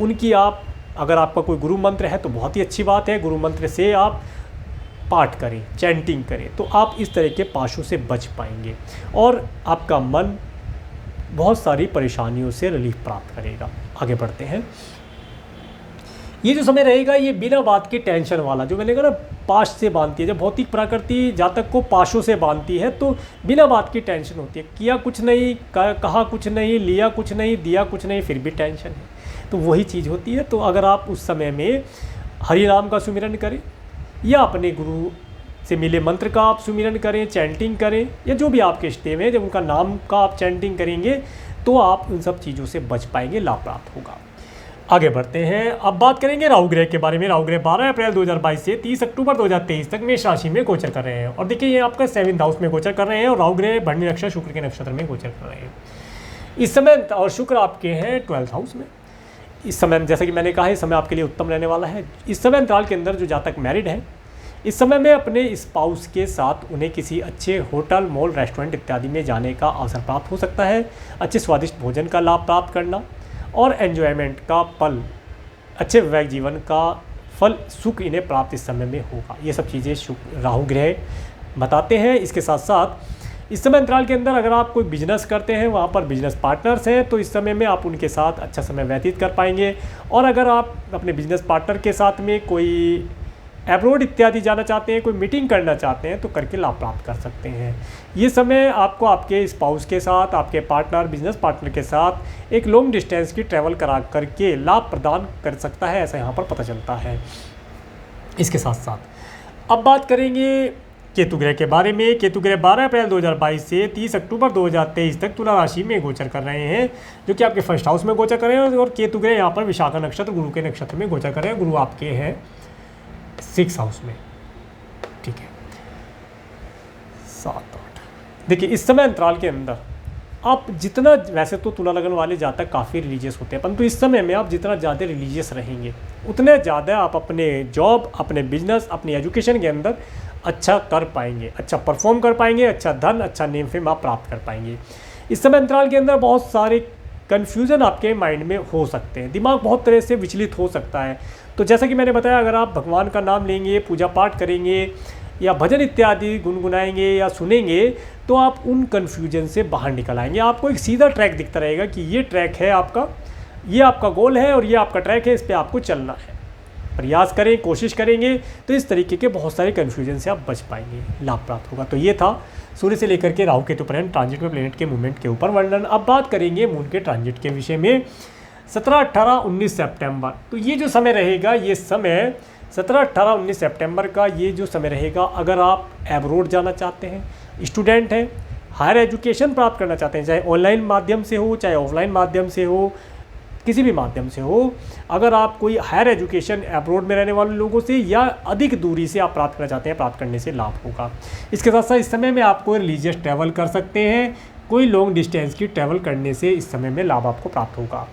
उनकी आप, अगर आपका कोई गुरु मंत्र है तो बहुत ही अच्छी बात है, गुरु मंत्र से आप पाठ करें, चैंटिंग करें, तो आप इस तरह के पाशों से बच पाएंगे और आपका मन बहुत सारी परेशानियों से रिलीफ प्राप्त करेगा। आगे बढ़ते हैं। ये जो समय रहेगा ये बिना बात की टेंशन वाला, जो मैंने कहा ना पाश से बांधती है, जब भौतिक प्रकृति जातक को पाशों से बांधती है तो बिना बात की टेंशन होती है। किया कुछ नहीं, कहा कुछ नहीं, लिया कुछ नहीं, दिया कुछ नहीं, फिर भी टेंशन है। तो वही चीज़ होती है। तो अगर आप उस समय में हरि नाम का सुमिरन करें या अपने गुरु से मिले मंत्र का आप सुमिरन करें, चैंटिंग करें, या जो भी आपके इष्ट देव हैं जब उनका नाम का आप चैंटिंग करेंगे तो आप उन सब चीज़ों से बच पाएंगे, लाभ प्राप्त होगा। आगे बढ़ते हैं। अब बात करेंगे राहु ग्रह के बारे में। राहु ग्रह 12 अप्रैल 2022 से 30 अक्टूबर 2023 तक मेष राशि में गोचर कर रहे हैं और देखिए ये आपका 7th हाउस में गोचर कर रहे हैं और राहु ग्रह भरणी नक्षत्र शुक्र के नक्षत्र में गोचर कर रहे हैं इस समय। और शुक्र आपके हैं 12th हाउस में। इस समय जैसा कि मैंने कहा इस समय आपके लिए उत्तम रहने वाला है। इस समय अंतराल के अंदर जो जातक मैरिड है, इस समय में अपने स्पाउस के साथ उन्हें किसी अच्छे होटल, मॉल, रेस्टोरेंट इत्यादि में जाने का अवसर प्राप्त हो सकता है। अच्छे स्वादिष्ट भोजन का लाभ प्राप्त करना और एन्जॉयमेंट का पल, अच्छे वैवाहिक जीवन का फल, सुख इन्हें प्राप्त इस समय में होगा। ये सब चीज़ें राहु ग्रह बताते हैं। इसके साथ साथ इस समय अंतराल के अंदर अगर आप कोई बिजनेस करते हैं, वहाँ पर बिजनेस पार्टनर्स हैं, तो इस समय में आप उनके साथ अच्छा समय व्यतीत कर पाएंगे। और अगर आप अपने बिजनेस पार्टनर के साथ में कोई एब्रोड इत्यादि जाना चाहते हैं, कोई मीटिंग करना चाहते हैं, तो करके लाभ प्राप्त कर सकते हैं। ये समय आपको आपके स्पाउस के साथ, आपके पार्टनर, बिजनेस पार्टनर के साथ एक लॉन्ग डिस्टेंस की ट्रैवल करा करके लाभ प्रदान कर सकता है, ऐसा यहाँ पर पता चलता है। इसके साथ साथ अब बात करेंगे केतु ग्रह के बारे में। केतु ग्रह 12 अप्रैल 2022 से 30 अक्टूबर 2023 तक तुला राशि में गोचर कर रहे हैं, जो कि आपके फर्स्ट हाउस में गोचर कर रहे हैं। और केतु ग्रह यहाँ पर विशाखा नक्षत्र, गुरु के नक्षत्र में गोचर कर रहे हैं। गुरु आपके हैं 6 हाउस में, ठीक है, 7, 8। देखिए इस समय अंतराल के अंदर आप जितना, वैसे तो तुला लगन वाले जातक काफ़ी रिलीजियस होते हैं, परंतु इस समय में आप जितना ज़्यादा रिलीजियस रहेंगे उतने ज़्यादा आप अपने जॉब, अपने बिजनेस, अपनी एजुकेशन के अंदर अच्छा कर पाएंगे, अच्छा परफॉर्म कर पाएंगे, अच्छा धन, अच्छा नेम फेम आप प्राप्त कर पाएंगे। इस समय अंतराल के अंदर बहुत सारे कन्फ्यूज़न आपके माइंड में हो सकते हैं, दिमाग बहुत तरह से विचलित हो सकता है। तो जैसा कि मैंने बताया, अगर आप भगवान का नाम लेंगे, पूजा पाठ करेंगे या भजन इत्यादि गुनगुनाएंगे या सुनेंगे, तो आप उन कन्फ्यूजन से बाहर निकल आएंगे। आपको एक सीधा ट्रैक दिखता रहेगा कि ये ट्रैक है आपका, ये आपका गोल है और ये आपका ट्रैक है, इस पर आपको चलना है। प्रयास करें, कोशिश करेंगे तो इस तरीके के बहुत सारे कन्फ्यूजन से आप बच पाएंगे, लाभ प्राप्त होगा। तो ये था सूर्य से लेकर के राहु केतु पर्यंत ट्रांजिट में प्लेनेट के मूवमेंट के ऊपर वर्णन। अब बात करेंगे मून के ट्रांजिट के विषय में। 17, 18, 19 सितंबर, तो ये जो समय रहेगा, ये समय 17, 18, 19 सितंबर का ये जो समय रहेगा, अगर आप एब्रोड जाना चाहते हैं, स्टूडेंट हैं, हायर एजुकेशन प्राप्त करना चाहते हैं, चाहे ऑनलाइन माध्यम से हो, चाहे ऑफलाइन माध्यम से हो, किसी भी माध्यम से हो, अगर आप कोई हायर एजुकेशन एब्रोड में रहने वाले लोगों से या अधिक दूरी से आप प्राप्त करना चाहते हैं, प्राप्त करने से लाभ होगा। इसके साथ साथ इस समय में आपको रिलीजियस ट्रैवल कर सकते हैं, कोई लॉन्ग डिस्टेंस की ट्रैवल करने से इस समय में लाभ आपको प्राप्त होगा।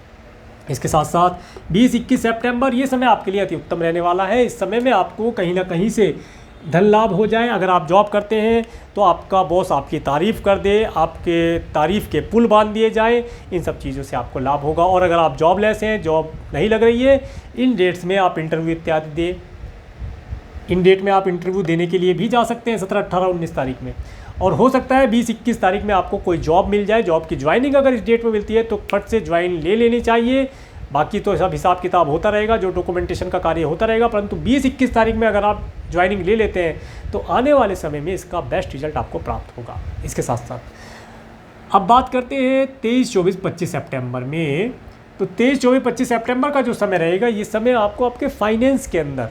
इसके साथ साथ 20-21 सितंबर ये समय आपके लिए अति उत्तम रहने वाला है। इस समय में आपको कहीं ना कहीं से धन लाभ हो जाए। अगर आप जॉब करते हैं तो आपका बॉस आपकी तारीफ़ कर दे, आपके तारीफ़ के पुल बांध दिए जाएं, इन सब चीज़ों से आपको लाभ होगा। और अगर आप जॉबलेस हैं, जॉब नहीं लग रही है, इन डेट्स में आप इंटरव्यू इत्यादि दें। इन डेट में आप इंटरव्यू देने के लिए भी जा सकते हैं 17, 18, 19 तारीख में। और हो सकता है 20-21 तारीख में आपको कोई जॉब मिल जाए। जॉब की ज्वाइनिंग अगर इस डेट में मिलती है तो फट से ज्वाइन ले लेनी चाहिए। बाकी तो सब हिसाब किताब होता रहेगा, जो डॉक्यूमेंटेशन का कार्य होता रहेगा, परंतु 20-21 तारीख में अगर आप ज्वाइनिंग ले लेते हैं तो आने वाले समय में इसका बेस्ट रिजल्ट आपको प्राप्त होगा। इसके साथ साथ अब बात करते हैं 23, 24, 25 सितंबर में। तो 23, 24, 25 सितंबर का जो समय रहेगा, ये समय आपको आपके फाइनेंस के अंदर,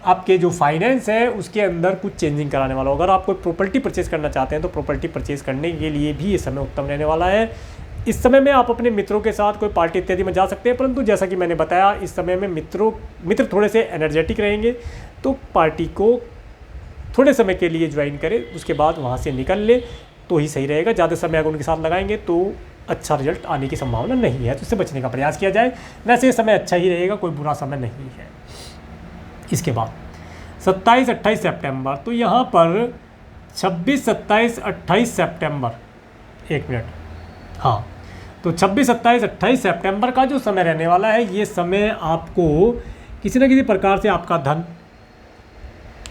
आपके जो फाइनेंस है उसके अंदर कुछ चेंजिंग कराने वाला हो। अगर आप कोई प्रॉपर्टी परचेज़ करना चाहते हैं तो प्रॉपर्टी परचेज़ करने के लिए भी ये समय उत्तम रहने वाला है। इस समय में आप अपने मित्रों के साथ कोई पार्टी इत्यादि में जा सकते हैं, परंतु जैसा कि मैंने बताया इस समय में मित्र थोड़े से एनर्जेटिक रहेंगे, तो पार्टी को थोड़े समय के लिए ज्वाइन करें, उसके बाद वहाँ से निकल ले तो ही सही रहेगा। ज़्यादा समय अगर उनके साथ लगाएंगे तो अच्छा रिजल्ट आने की संभावना नहीं है, तो इससे बचने का प्रयास किया जाए। वैसे समय अच्छा ही रहेगा, कोई बुरा समय नहीं है। इसके बाद 27, 28 सितंबर, तो यहाँ पर 26, 27, 28 सितंबर, एक मिनट, हाँ, तो 26, 27, 28 सितंबर का जो समय रहने वाला है, ये समय आपको किसी न किसी प्रकार से आपका धन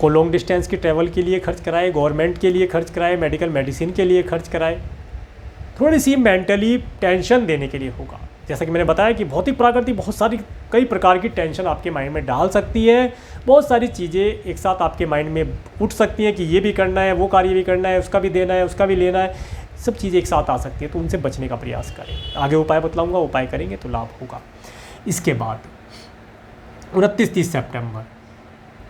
को लॉन्ग डिस्टेंस की ट्रैवल के लिए खर्च कराए, गवर्नमेंट के लिए खर्च कराए, मेडिकल मेडिसिन के लिए खर्च कराए, थोड़ी सी मेंटली टेंशन देने के लिए होगा। जैसा कि मैंने बताया कि भौतिक प्रकृति बहुत सारी कई प्रकार की टेंशन आपके माइंड में डाल सकती है। बहुत सारी चीज़ें एक साथ आपके माइंड में उठ सकती हैं कि ये भी करना है, वो कार्य भी करना है, उसका भी देना है, उसका भी लेना है, सब चीज़ें एक साथ आ सकती है, तो उनसे बचने का प्रयास करें। आगे उपाय बतलाऊंगा, उपाय करेंगे तो लाभ होगा। इसके बाद 29-30 सितंबर,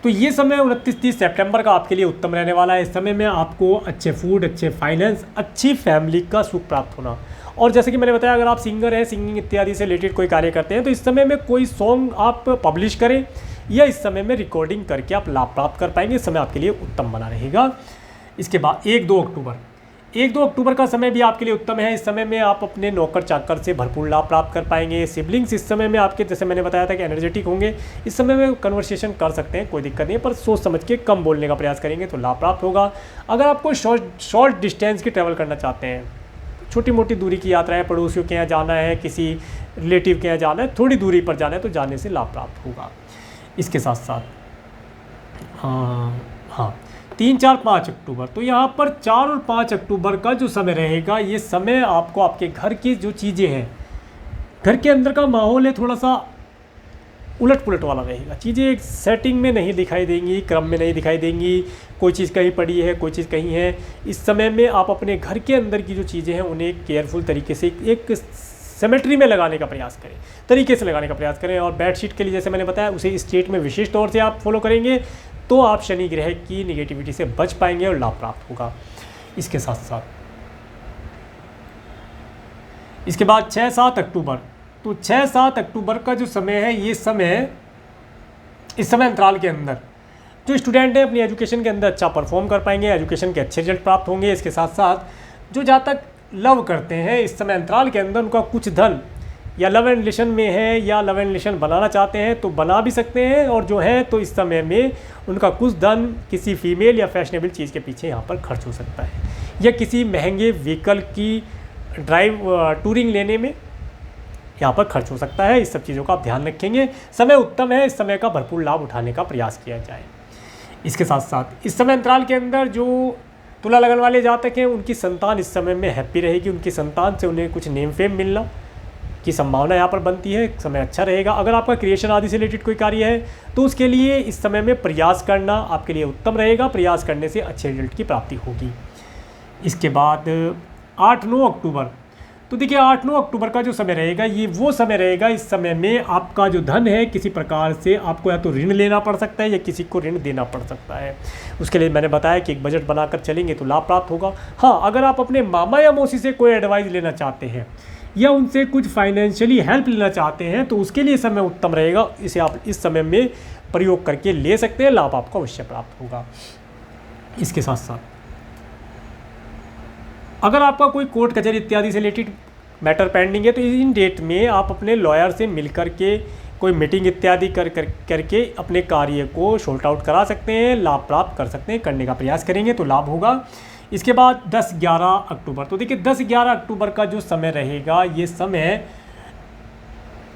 तो ये समय 29-30 सितंबर का आपके लिए उत्तम रहने वाला है। इस समय में आपको अच्छे फूड, अच्छे फाइनेंस, अच्छी फैमिली का सुख प्राप्त होना। और जैसे कि मैंने बताया, अगर आप सिंगर हैं, सिंगिंग इत्यादि से रिलेटेड कोई कार्य करते हैं, तो इस समय में कोई सॉन्ग आप पब्लिश करें या इस समय में रिकॉर्डिंग करके आप लाभ प्राप्त कर पाएंगे। इस समय आपके लिए उत्तम बना रहेगा। इसके बाद 1-2 अक्टूबर, 1-2 अक्टूबर का समय भी आपके लिए उत्तम है। इस समय में आप अपने नौकर चाकर से भरपूर लाभ प्राप्त कर पाएंगे। सिबलिंग्स इस समय में आपके, जैसे मैंने बताया था कि एनर्जेटिक होंगे, इस समय में कन्वर्सेशन कर सकते हैं, कोई दिक्कत नहीं है, पर सोच समझ के कम बोलने का प्रयास करेंगे तो लाभ प्राप्त होगा। अगर आप कोई शॉर्ट डिस्टेंस की ट्रैवल करना चाहते हैं, छोटी मोटी दूरी की यात्रा है, पड़ोसियों के यहाँ जाना है, किसी रिलेटिव के यहाँ जाना है, थोड़ी दूरी पर जाना है, तो जाने से लाभ प्राप्त होगा। इसके साथ साथ हाँ 3, 4, 5 अक्टूबर, तो यहाँ पर 4 और 5 अक्टूबर का जो समय रहेगा, ये समय आपको आपके घर की जो चीज़ें हैं, घर के अंदर का माहौल है, थोड़ा सा उलट पुलट वाला रहेगा। चीज़ें एक सेटिंग में नहीं दिखाई देंगी, क्रम में नहीं दिखाई देंगी, कोई चीज़ कहीं पड़ी है, कोई चीज़ कहीं है। इस समय में आप अपने घर के अंदर की जो चीज़ें हैं उन्हें केयरफुल तरीके से एक सिमेट्री में लगाने का प्रयास करें, तरीके से लगाने का प्रयास करें। और बेडशीट के लिए जैसे मैंने बताया, उसे स्टेट में विशेष तौर से आप फॉलो करेंगे तो आप शनि ग्रह की निगेटिविटी से बच पाएंगे और लाभ प्राप्त होगा। इसके साथ साथ इसके बाद 6-7 अक्टूबर, तो 6-7 अक्टूबर का जो समय है, ये समय, इस समय अंतराल के अंदर जो स्टूडेंट हैं अपनी एजुकेशन के अंदर अच्छा परफॉर्म कर पाएंगे, एजुकेशन के अच्छे रिजल्ट प्राप्त होंगे। इसके साथ साथ जो जातक लव करते हैं, इस समय अंतराल के अंदर उनका कुछ धन या लव एंड रिलेशन में है या लव एंड रिलेशन बनाना चाहते हैं तो बना भी सकते हैं, और जो है तो इस समय में उनका कुछ धन किसी फीमेल या फैशनेबल चीज़ के पीछे यहाँ पर खर्च हो सकता है, या किसी महंगे व्हीकल की टूरिंग लेने में यहाँ पर खर्च हो सकता है। इस सब चीज़ों का आप ध्यान रखेंगे। समय उत्तम है, इस समय का भरपूर लाभ उठाने का प्रयास किया जाए। इसके साथ साथ इस समय अंतराल के अंदर जो तुला लगन वाले जातक हैं, उनकी संतान इस समय में हैप्पी रहेगी, उनकी संतान से उन्हें कुछ नेम फेम मिलना की संभावना यहाँ पर बनती है। समय अच्छा रहेगा। अगर आपका क्रिएशन आदि से रिलेटेड कोई कार्य है तो उसके लिए इस समय में प्रयास करना आपके लिए उत्तम रहेगा। प्रयास करने से अच्छे रिजल्ट की प्राप्ति होगी। इसके बाद 8-9 अक्टूबर, तो देखिए 8-9 अक्टूबर का जो समय रहेगा, ये वो समय रहेगा, इस समय में आपका जो धन है किसी प्रकार से आपको या तो ऋण लेना पड़ सकता है या किसी को ऋण देना पड़ सकता है। उसके लिए मैंने बताया कि एक बजट बनाकर चलेंगे तो लाभ प्राप्त होगा। हाँ, अगर आप अपने मामा या मौसी से कोई एडवाइस लेना चाहते हैं या उनसे कुछ फाइनेंशियली हेल्प लेना चाहते हैं तो उसके लिए समय उत्तम रहेगा। इसे आप इस समय में प्रयोग करके ले सकते हैं, लाभ आपको अवश्य प्राप्त होगा। इसके साथ साथ अगर आपका कोई कोर्ट कचहरी इत्यादि से रिलेटेड मैटर पेंडिंग है तो इन डेट में आप अपने लॉयर से मिल कर के कोई मीटिंग इत्यादि करके अपने कार्य को शॉर्ट आउट करा सकते हैं, लाभ प्राप्त कर सकते हैं, करने का प्रयास करेंगे तो लाभ होगा। इसके बाद 10-11 अक्टूबर, तो देखिए 10-11 अक्टूबर का जो समय रहेगा, ये समय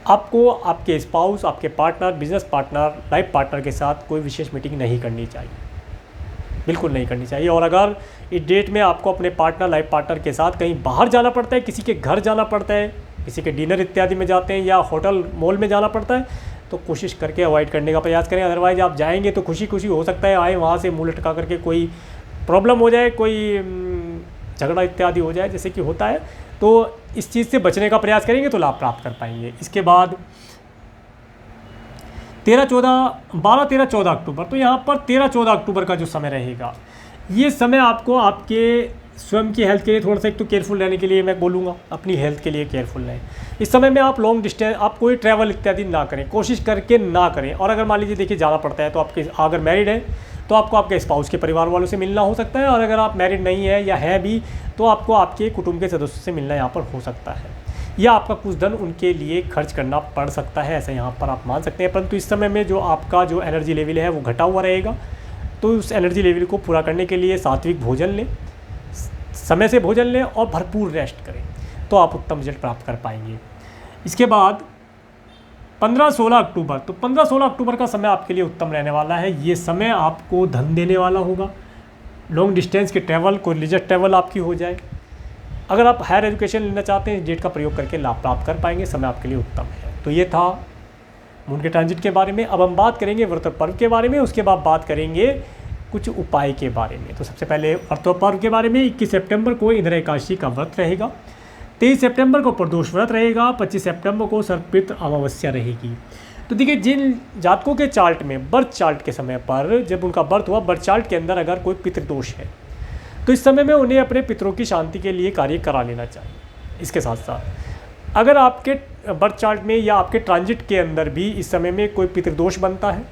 आपको आपके स्पाउस, आपके partner, business partner, life partner के साथ कोई विशेष मीटिंग नहीं करनी चाहिए, बिल्कुल नहीं करनी चाहिए। और अगर इस डेट में आपको अपने पार्टनर, लाइफ पार्टनर के साथ कहीं बाहर जाना पड़ता है, किसी के घर जाना पड़ता है, किसी के डिनर इत्यादि में जाते हैं या होटल मॉल में जाना पड़ता है, तो कोशिश करके अवॉइड करने का प्रयास करें। अदरवाइज़ आप जाएंगे तो खुशी खुशी हो सकता है आए, वहाँ से मुँह लटका करके कोई प्रॉब्लम हो जाए, कोई झगड़ा इत्यादि हो जाए, जैसे कि होता है। तो इस चीज़ से बचने का प्रयास करेंगे तो लाभ प्राप्त कर पाएंगे। इसके बाद 12-13-14 अक्टूबर, तो यहाँ पर 13-14 अक्टूबर का जो समय रहेगा, ये समय आपको आपके स्वयं की हेल्थ के लिए थोड़ा सा एक तो केयरफुल रहने के लिए मैं बोलूँगा, अपनी हेल्थ के लिए केयरफुल रहें। इस समय में आप लॉन्ग डिस्टेंस, आप कोई ट्रैवल इत्यादि ना करें, कोशिश करके ना करें। और अगर मान लीजिए देखिए जाना पड़ता है तो आपके, अगर मैरिड है तो आपको आपके स्पाउस के परिवार वालों से मिलना हो सकता है, और अगर आप मैरिड नहीं है या है भी तो आपको आपके कुटुंब के सदस्यों से मिलना यहाँ पर हो सकता है, या आपका कुछ धन उनके लिए खर्च करना पड़ सकता है, ऐसा यहाँ पर आप मान सकते हैं। परंतु इस समय में जो आपका जो एनर्जी लेवल है वो घटा हुआ रहेगा, तो उस एनर्जी लेवल को पूरा करने के लिए सात्विक भोजन लें, समय से भोजन लें और भरपूर रेस्ट करें, तो आप उत्तम रिजल्ट प्राप्त कर पाएंगे। इसके बाद 15-16 अक्टूबर, तो 15-16 अक्टूबर का समय आपके लिए उत्तम रहने वाला है। ये समय आपको धन देने वाला होगा, लॉन्ग डिस्टेंस के ट्रैवल, कोई रिलीजियस ट्रैवल आपकी हो जाए। अगर आप हायर एजुकेशन लेना चाहते हैं, डेट का प्रयोग करके लाभ प्राप्त कर पाएंगे, समय आपके लिए उत्तम है। तो ये था मून के ट्रांजिट के बारे में। अब हम बात करेंगे व्रत पर्व के बारे में, उसके बाद बात करेंगे कुछ उपाय के बारे में। तो सबसे पहले व्रत पर्व के बारे में, 21 सितंबर को इंद्र एकादशी का व्रत रहेगा, 23 सितंबर को प्रदोष व्रत रहेगा, 25 सितंबर को सर्पित्र अमावस्या रहेगी। तो देखिए जिन जातकों के चार्ट में, बर्थ चार्ट के समय पर जब उनका बर्थ हुआ, बर्थ चार्ट के अंदर अगर कोई पितृदोष है तो इस समय में उन्हें अपने पितरों की शांति के लिए कार्य करा लेना चाहिए। इसके साथ साथ अगर आपके बर्थ चार्ट में या आपके ट्रांजिट के अंदर भी इस समय में कोई पितृदोष बनता है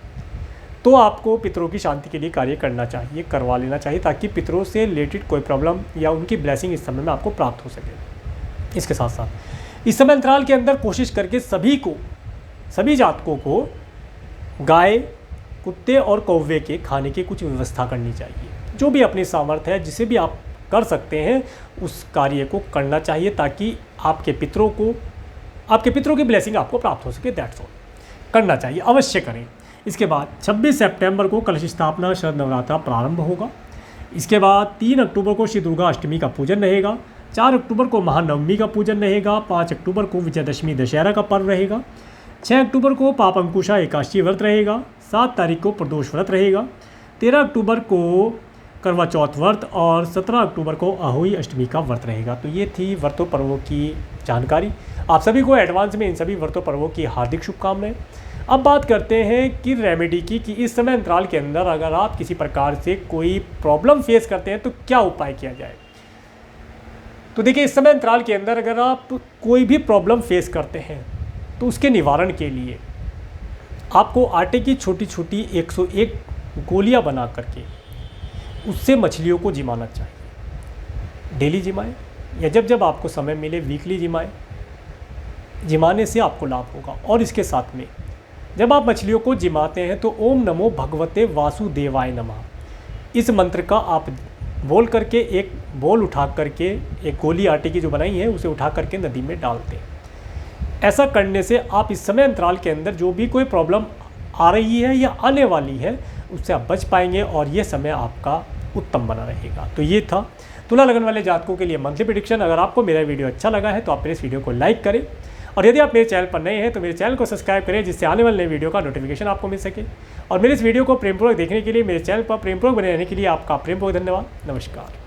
तो आपको पितरों की शांति के लिए कार्य करना चाहिए, करवा लेना चाहिए, ताकि पितरों से रिलेटेड कोई प्रॉब्लम या उनकी ब्लेसिंग इस समय में आपको प्राप्त हो सके। इसके साथ साथ इस समय अंतराल के अंदर कोशिश करके सभी जातकों को गाय, कुत्ते और कौवे के खाने की कुछ व्यवस्था करनी चाहिए। जो भी अपनी सामर्थ्य है, जिसे भी आप कर सकते हैं उस कार्य को करना चाहिए, ताकि आपके पितरों की ब्लेसिंग आपको प्राप्त हो सके। दैट्स ऑल, करना चाहिए, अवश्य करें। इसके बाद 26 सितंबर को कलश स्थापना शरद नवरात्रा प्रारंभ होगा। इसके बाद 3 अक्टूबर को श्री दुर्गा अष्टमी का पूजन रहेगा, 4 अक्टूबर को महानवमी का पूजन रहेगा, 5 अक्टूबर को विजयदशमी दशहरा का पर्व रहेगा, 6 अक्टूबर को पाप अंकुशा एकादशी व्रत रहेगा, 7 तारीख को प्रदोष व्रत रहेगा, 13 अक्टूबर को करवा चौथ व्रत और 17 अक्टूबर को अहोई अष्टमी का व्रत रहेगा। तो ये थी व्रतों पर्वों की जानकारी। आप सभी को एडवांस में इन सभी व्रतों पर्वों की हार्दिक शुभकामनाएं। अब बात करते हैं कि रेमेडी की, कि इस समय अंतराल के अंदर अगर आप किसी प्रकार से कोई प्रॉब्लम फेस करते हैं तो क्या उपाय किया जाए। तो देखिए इस समय अंतराल के अंदर अगर आप कोई भी प्रॉब्लम फेस करते हैं तो उसके निवारण के लिए आपको आटे की छोटी छोटी 101 गोलियां बना करके उससे मछलियों को जिमाना चाहिए। डेली जिमाएं या जब जब आपको समय मिले वीकली जिमाएं। जिमाने से आपको लाभ होगा। और इसके साथ में जब आप मछलियों को जिमाते हैं तो ओम नमो भगवते वासुदेवाय नमः इस मंत्र का आप बोल करके एक बॉल उठा करके, एक गोली आटे की जो बनाई है उसे उठा करके नदी में डालते हैं। ऐसा करने से आप इस समय अंतराल के अंदर जो भी कोई प्रॉब्लम आ रही है या आने वाली है उससे आप बच पाएंगे और ये समय आपका उत्तम बना रहेगा। तो ये था तुला लगन वाले जातकों के लिए मंथली प्रेडिक्शन। अगर आपको मेरा वीडियो अच्छा लगा है तो आप मेरे इस वीडियो को लाइक करें, और यदि आप मेरे चैनल पर नए हैं तो मेरे चैनल को सब्सक्राइब करें, जिससे आने वाले नए वीडियो का नोटिफिकेशन आपको मिल सके। और मेरे इस वीडियो को प्रेमपूर्वक देखने के लिए, मेरे चैनल पर प्रेमपूर्वक बने रहने के लिए आपका प्रेमपूर्वक धन्यवाद। नमस्कार।